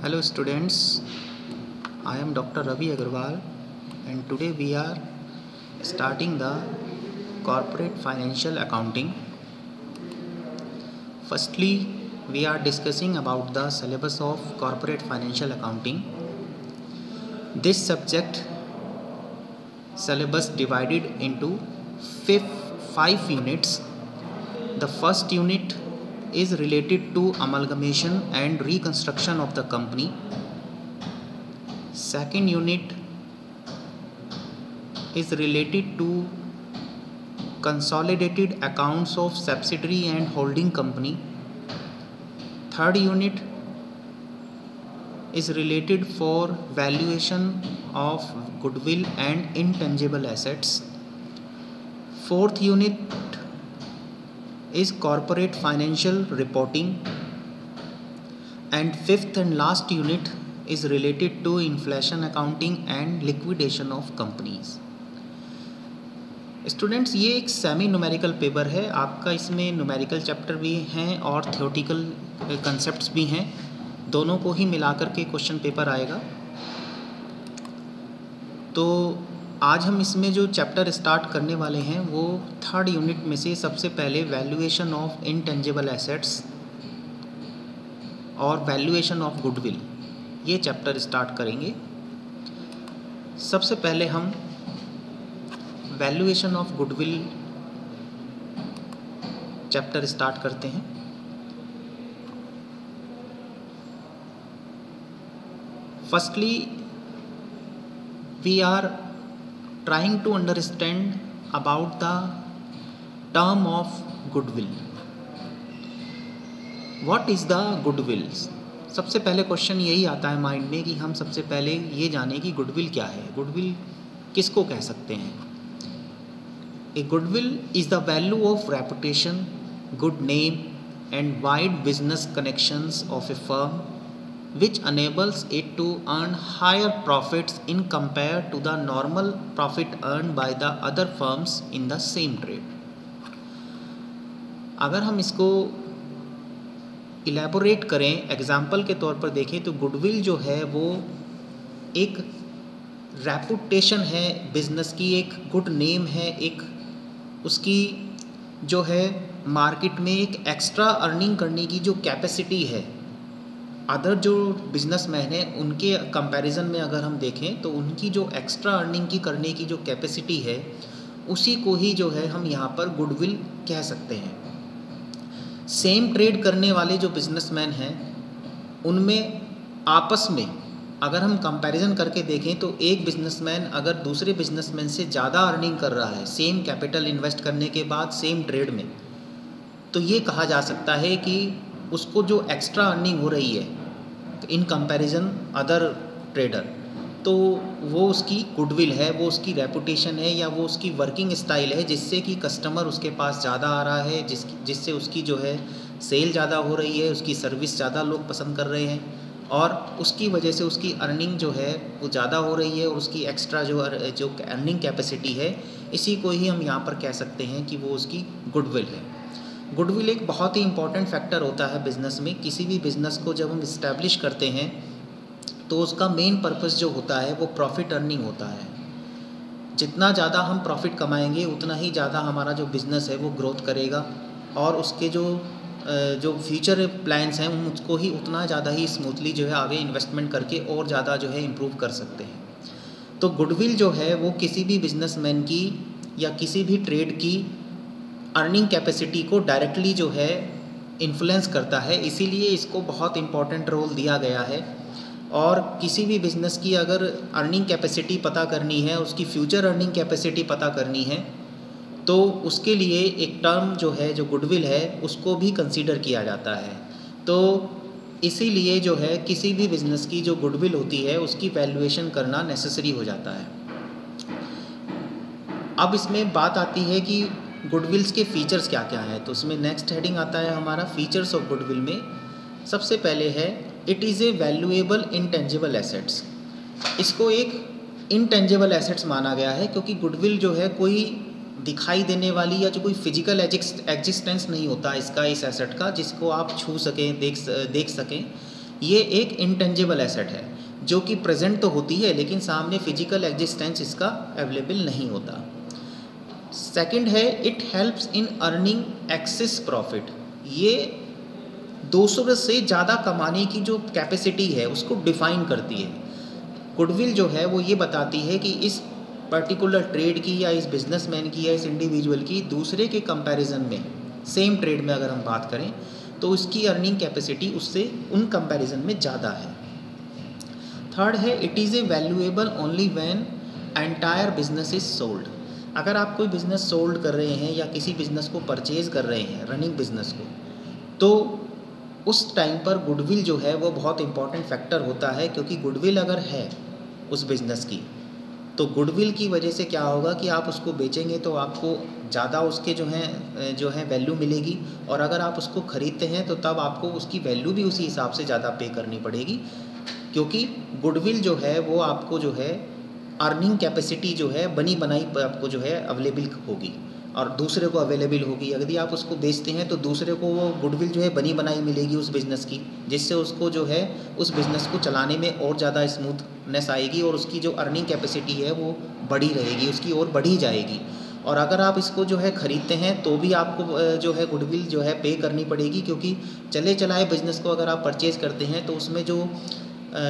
Hello students, I am Dr. Ravi Agarwal and today we are starting the corporate financial accounting. Firstly, we are discussing about the syllabus of corporate financial accounting. This subject syllabus divided into 5 units. The first unit is related to amalgamation and reconstruction of the company. Second unit is related to consolidated accounts of subsidiary and holding company. Third unit is related for valuation of goodwill and intangible assets. Fourth unit is corporate financial reporting, and fifth and last unit is related to inflation accounting and liquidation of companies. Students, ये एक semi numerical paper है आपका। इसमें numerical chapter भी हैं और theoretical concepts भी हैं, दोनों को ही मिलाकर के क्वेश्चन पेपर आएगा। तो आज हम इसमें जो चैप्टर स्टार्ट करने वाले हैं वो थर्ड यूनिट में से सबसे पहले वैल्यूएशन ऑफ इनटेंजिबल एसेट्स और वैल्यूएशन ऑफ गुडविल, ये चैप्टर स्टार्ट करेंगे। सबसे पहले हम valuation of goodwill chapter start करते हैं। Firstly we are trying to understand about the term of goodwill. What is the goodwill? सबसे पहले क्वेश्चन यही आता है माइंड में कि हम सबसे पहले ये जाने कि गुडविल क्या है, गुडविल किसको कह सकते हैं। A goodwill is the value of reputation, good name and wide business connections of a firm which enables it to earn higher profits in compared to the normal profit earned by the other firms in the same trade. अगर हम इसको elaborate करें, example के तौर पर देखें तो goodwill जो है वो एक रेपुटेशन है बिजनेस की, एक गुड नेम है, एक उसकी जो है मार्केट में एक एक्स्ट्रा अर्निंग करने की जो कैपेसिटी है। अदर जो बिजनेसमैन हैं उनके कंपैरिजन में अगर हम देखें तो उनकी जो एक्स्ट्रा अर्निंग की करने की जो कैपेसिटी है उसी को ही जो है हम यहाँ पर गुडविल कह सकते हैं। सेम ट्रेड करने वाले जो बिजनेसमैन हैं उनमें आपस में अगर हम कंपैरिजन करके देखें तो एक बिजनेसमैन अगर दूसरे बिजनेसमैन से ज़्यादा अर्निंग कर रहा है सेम कैपिटल इन्वेस्ट करने के बाद सेम ट्रेड में, तो ये कहा जा सकता है कि उसको जो एक्स्ट्रा अर्निंग हो रही है इन कंपैरिजन अदर ट्रेडर, तो वो उसकी गुडविल है, वो उसकी रेपुटेशन है या वो उसकी वर्किंग स्टाइल है जिससे कि कस्टमर उसके पास ज़्यादा आ रहा है, जिससे उसकी जो है सेल ज़्यादा हो रही है, उसकी सर्विस ज़्यादा लोग पसंद कर रहे हैं और उसकी वजह से उसकी अर्निंग जो है वो ज़्यादा हो रही है और उसकी एक्स्ट्रा जो अर्निंग कैपेसिटी है इसी को ही हम यहाँ पर कह सकते हैं कि वो उसकी गुडविल है। गुडविल एक बहुत ही इंपॉर्टेंट फैक्टर होता है बिज़नेस में। किसी भी बिज़नेस को जब हम इस्टेब्लिश करते हैं तो उसका मेन पर्पस जो होता है वो प्रॉफिट अर्निंग होता है। जितना ज़्यादा हम प्रॉफिट कमाएंगे उतना ही ज़्यादा हमारा जो बिज़नेस है वो ग्रोथ करेगा और उसके जो फ्यूचर प्लान्स हैं उसको ही उतना ज़्यादा ही स्मूथली जो है आगे इन्वेस्टमेंट करके और ज़्यादा जो है इम्प्रूव कर सकते हैं। तो गुडविल जो है वो किसी भी बिजनेसमैन की या किसी भी ट्रेड की अर्निंग कैपेसिटी को डायरेक्टली जो है इन्फ्लुएंस करता है, इसीलिए इसको बहुत इम्पॉर्टेंट रोल दिया गया है। और किसी भी बिज़नेस की अगर अर्निंग कैपेसिटी पता करनी है, उसकी फ्यूचर अर्निंग कैपेसिटी पता करनी है, तो उसके लिए एक टर्म जो है जो गुडविल है उसको भी कंसीडर किया जाता है। तो इसीलिए जो है किसी भी बिज़नेस की जो गुडविल होती है उसकी वैल्यूएशन करना नेसेसरी हो जाता है। अब इसमें बात आती है कि गुडविल्स के फीचर्स क्या क्या हैं, तो उसमें नेक्स्ट हेडिंग आता है हमारा फीचर्स ऑफ गुडविल में। सबसे पहले है it is a valuable intangible assets. इसको एक इंटेंजिबल एसेट्स माना गया है क्योंकि गुडविल जो है कोई दिखाई देने वाली या जो कोई फिजिकल एग्जिस्टेंस नहीं होता इसका, इस एसेट का, जिसको आप छू सकें, देख सकें। ये एक इंटेंजिबल एसेट है जो कि प्रेजेंट तो होती है लेकिन सामने फिजिकल एग्जिस्टेंस इसका अवेलेबल नहीं होता। सेकंड है it helps in earning access profit. ये दूसरों से ज़्यादा कमाने की जो कैपेसिटी है उसको डिफाइन करती है। गुडविल जो है वो ये बताती है कि इस पर्टिकुलर ट्रेड की या इस बिजनेसमैन की या इस इंडिविजुअल की दूसरे के कंपैरिजन में, सेम ट्रेड में अगर हम बात करें तो उसकी अर्निंग कैपेसिटी उससे उन कंपैरिजन में ज़्यादा है। थर्ड है it is a valuable only when entire business is sold. अगर आप कोई बिज़नेस सोल्ड कर रहे हैं या किसी बिज़नेस को परचेज़ कर रहे हैं, रनिंग बिज़नेस को, तो उस टाइम पर गुडविल जो है वो बहुत इंपॉर्टेंट फैक्टर होता है, क्योंकि गुडविल अगर है उस बिज़नेस की तो गुडविल की वजह से क्या होगा कि आप उसको बेचेंगे तो आपको ज़्यादा उसके जो है वैल्यू मिलेगी, और अगर आप उसको ख़रीदते हैं तो तब आपको उसकी वैल्यू भी उसी हिसाब से ज़्यादा पे करनी पड़ेगी, क्योंकि गुडविल जो है वो आपको जो है अर्निंग कैपेसिटी जो है बनी बनाई आपको जो है अवेलेबल होगी और दूसरे को अवेलेबल होगी। यदि आप उसको बेचते हैं तो दूसरे को वो गुडविल जो है बनी बनाई मिलेगी उस बिज़नेस की, जिससे उसको जो है उस बिज़नेस को चलाने में और ज़्यादा स्मूथनेस आएगी और उसकी जो अर्निंग कैपेसिटी है वो बढ़ी रहेगी, उसकी ओर बढ़ी जाएगी। और अगर आप इसको जो है ख़रीदते हैं तो भी आपको जो है गुडविल जो है पे करनी पड़ेगी, क्योंकि चले चलाए बिज़नेस को अगर आप परचेज़ करते हैं तो उसमें जो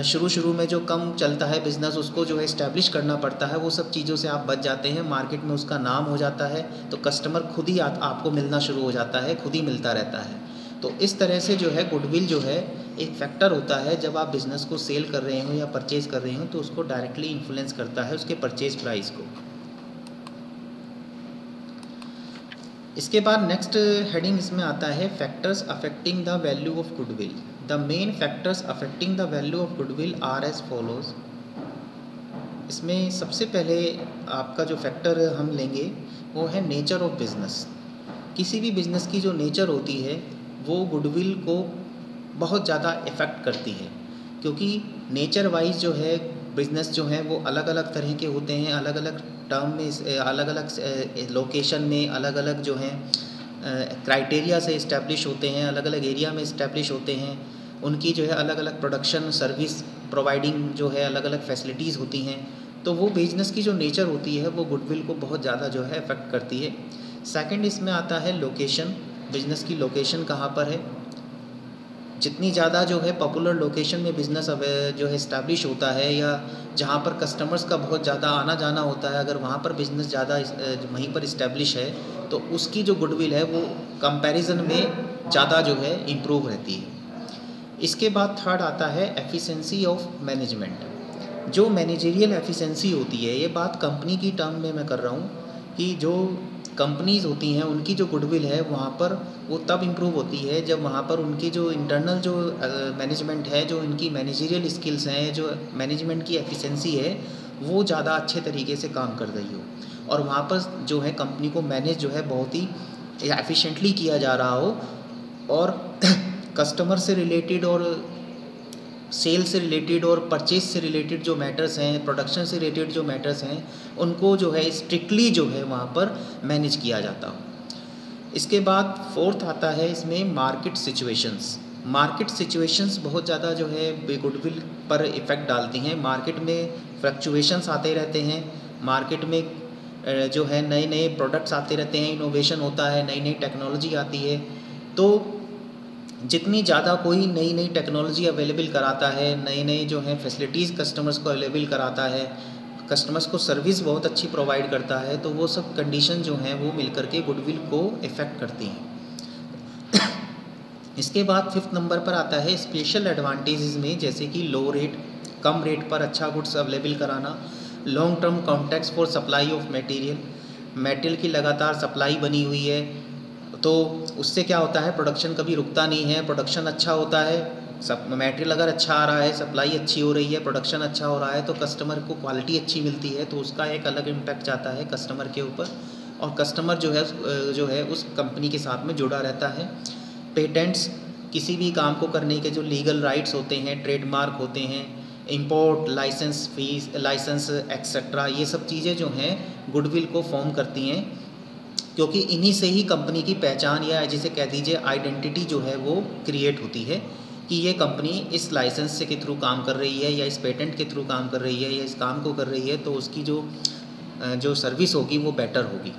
शुरू में जो कम चलता है बिज़नेस उसको जो है इस्टेब्लिश करना पड़ता है, वो सब चीज़ों से आप बच जाते हैं, मार्केट में उसका नाम हो जाता है, तो कस्टमर खुद ही आपको मिलना शुरू हो जाता है, खुद ही मिलता रहता है। तो इस तरह से जो है गुडविल जो है एक फैक्टर होता है जब आप बिज़नेस को सेल कर रहे हो या परचेज़ कर रहे हो, तो उसको डायरेक्टली इन्फ्लुएंस करता है उसके परचेज़ प्राइस को। इसके बाद नेक्स्ट हेडिंग इसमें आता है factors affecting the value of goodwill. The main factors affecting the value of goodwill are as follows. इसमें सबसे पहले आपका जो फैक्टर हम लेंगे वो है नेचर ऑफ बिज़नेस। किसी भी बिज़नेस की जो नेचर होती है वो गुडविल को बहुत ज़्यादा इफ़ेक्ट करती है, क्योंकि नेचर वाइज जो है बिज़नेस जो है वो अलग अलग तरह के होते हैं, अलग अलग टर्म में, अलग अलग लोकेशन में, अलग अलग जो हैं क्राइटेरिया से इस्टेब्लिश होते हैं, अलग अलग एरिया में इस्टेब्लिश होते हैं। उनकी जो है अलग अलग प्रोडक्शन सर्विस प्रोवाइडिंग जो है अलग अलग फैसिलिटीज़ होती हैं। तो वो बिजनेस की जो नेचर होती है वो गुडविल को बहुत ज़्यादा जो है अफेक्ट करती है। सेकंड इसमें आता है लोकेशन। बिज़नेस की लोकेशन कहाँ पर है, जितनी ज़्यादा जो है पॉपुलर लोकेशन में बिज़नेस जो है इस्टेब्लिश होता है या जहाँ पर कस्टमर्स का बहुत ज़्यादा आना जाना होता है, अगर वहाँ पर बिज़नेस ज़्यादा वहीं पर इस्टेब्लिश है तो उसकी जो गुडविल है वो कंपैरिजन में ज़्यादा जो है इम्प्रूव रहती है। इसके बाद थर्ड आता है एफिशिएंसी ऑफ मैनेजमेंट। जो मैनेजरियल एफिशिएंसी होती है, ये बात कंपनी की टर्म में मैं कर रहा हूँ कि जो कंपनीज़ होती हैं उनकी जो गुडविल है वहाँ पर वो तब इम्प्रूव होती है जब वहाँ पर उनकी जो इंटरनल जो मैनेजमेंट है, जो इनकी मैनेजरियल स्किल्स हैं, जो मैनेजमेंट की एफिशिएंसी है वो ज़्यादा अच्छे तरीके से काम कर रही हो, और वहाँ पर जो है कंपनी को मैनेज जो है बहुत ही एफिशिएंटली किया जा रहा हो, और कस्टमर से रिलेटेड और सेल से रिलेटेड और परचेज से रिलेटेड जो मैटर्स हैं, प्रोडक्शन से रिलेटेड जो मैटर्स हैं, उनको जो है स्ट्रिक्टली जो है वहाँ पर मैनेज किया जाता हो। इसके बाद फोर्थ आता है इसमें मार्केट सिचुएशंस। मार्केट सिचुएशंस बहुत ज़्यादा जो है गुडविल पर इफ़ेक्ट डालती हैं। मार्केट में फ्लक्चुएशंस आते रहते हैं, मार्केट में जो है नए नए प्रोडक्ट्स आते रहते हैं, इनोवेशन होता है, नई नई टेक्नोलॉजी आती है। तो जितनी ज़्यादा कोई नई नई टेक्नोलॉजी अवेलेबल कराता है, नए नए जो हैं फैसिलिटीज़ कस्टमर्स को अवेलेबल कराता है, कस्टमर्स को सर्विस बहुत अच्छी प्रोवाइड करता है, तो वो सब कंडीशन जो हैं वो मिलकर के गुडविल को इफ़ेक्ट करती हैं। इसके बाद फिफ्थ नंबर पर आता है स्पेशल एडवांटेजेस में, जैसे कि लो रेट, कम रेट पर अच्छा गुड्स अवेलेबल कराना, long term contracts for supply of material की लगातार सप्लाई बनी हुई है, तो उससे क्या होता है प्रोडक्शन कभी रुकता नहीं है, प्रोडक्शन अच्छा होता है, सब मटेरियल अगर अच्छा आ रहा है, सप्लाई अच्छी हो रही है, प्रोडक्शन अच्छा हो रहा है, तो कस्टमर को क्वालिटी अच्छी मिलती है, तो उसका एक अलग इम्पैक्ट जाता है कस्टमर के ऊपर, और कस्टमर जो है उस कंपनी के साथ में जुड़ा रहता है। पेटेंट्स, किसी भी काम को करने के जो लीगल राइट्स होते हैं, ट्रेडमार्क होते हैं, import licence fees, licence etcetera, ये सब चीज़ें जो हैं गुडविल को फॉर्म करती हैं, क्योंकि इन्हीं से ही कंपनी की पहचान या जिसे कह दीजिए आइडेंटिटी जो है वो क्रिएट होती है। कि ये कंपनी इस लाइसेंस के थ्रू काम कर रही है या इस पेटेंट के थ्रू काम कर रही है या इस काम को कर रही है, तो उसकी जो सर्विस होगी वो बेटर होगी।